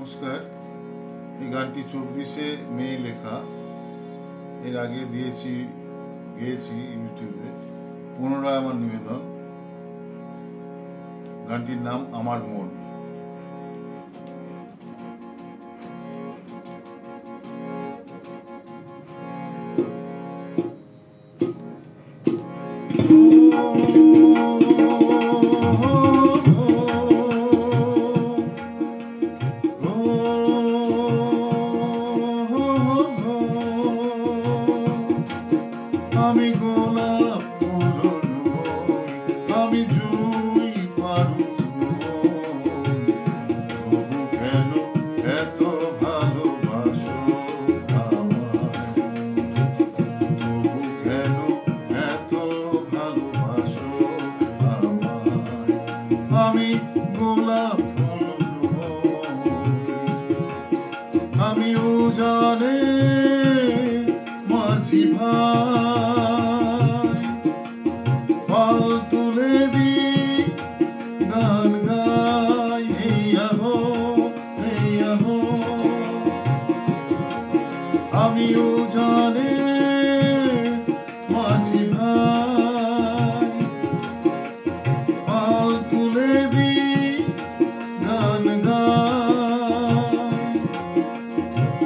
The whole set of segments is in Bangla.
নমস্কার। এই গানটি 24শে মে লেখা। এর আগে গেয়েছি ইউটিউবে। পুনরায় আমার নিবেদন। গানটির নাম আমার মন। আমি গোলাপ ফুল নই, আমি জুঁই পারু নই, তবু কেন এত ভালোবাসো আমায়, তবু কেন এত ভালোবাসো আমায়। আমি গোলাপ ফুল নই, আমি উজানে মাঝি ভাই, পাল তুলে দি গান গাই, হেইয়া হো হেইয়া হো। আমি উজানে মাঝি ভাই, পাল তুলে দি গান গাই।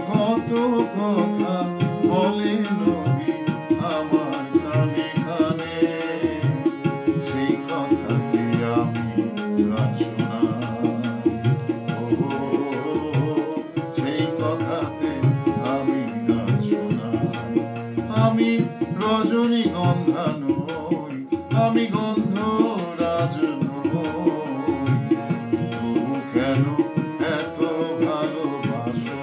কত কথা বলে নদী আমার কানে কানে, সেই কথাতে আমি গান শোনাই। ও সেই কথাতে আমি গান শোনাই। আমি রজনীগন্ধা নই, আমি গন্ধরাজ নই, তবু কেন এত ভালোবাসো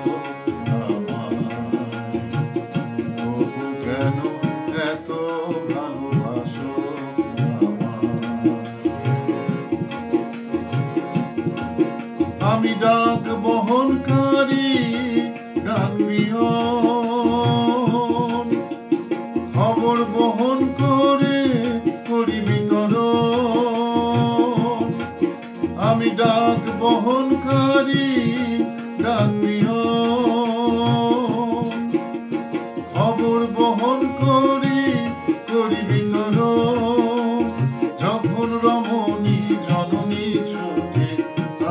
আমি ডাক বহনকারী ডাক পিয়ন, খবর বহন করে করি বিতরণ। আমি ডাক বহনকারী ডাক পিয়ন, খবর বহন করে করি বিতরণ। যখন রমণী জননী ছুটে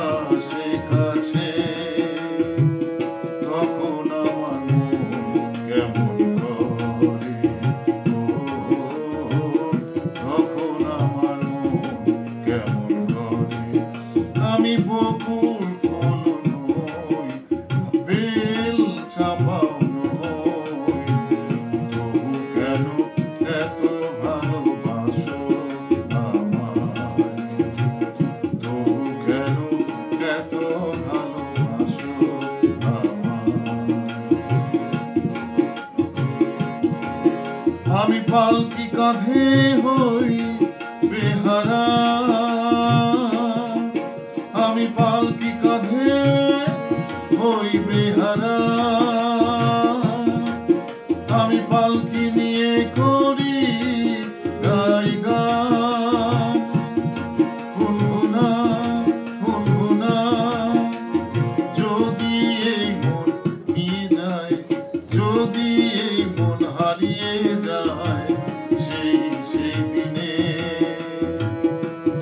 আসে কাছে, তখন আমার মন কেমন করে, তখন আমার মন কেমন করে। আমি বকুল ফুল নই, বেল চাপাও নই, তবু কেন এত ভালোবাসো আমায়, তবু কেন এত ভালোবাসো আমায়। আমি পালকি কাঁধে হই বেহারা, আমি পালকি কাঁধে হই বেহারা। আমি পালকি নিয়ে করি গাই গান, হুনহুনা হুনহুনা। যদি এই মন নিয়ে যায়, যদি এই মন হারিয়ে যায় সেই সেই দিনে,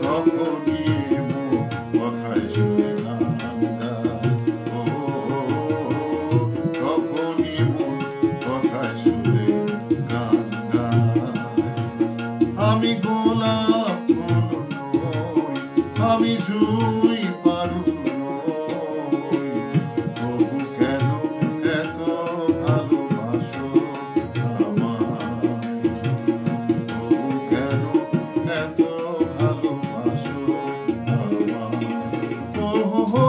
তখনই মন কথায় শুনে গান গায়। ও তখনই মন কথায় শুনে গান গায়। আমি গোলাপ ফুল নই, আমি জুঁই পারু নই, তবু কেন এত ভালোবাসো আমায়, তবু কেন এত ভালোবাসো আমায়। ও হো হো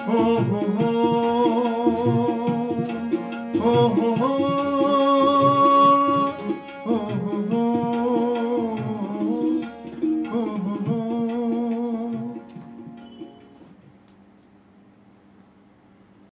হো হো হো হো হো।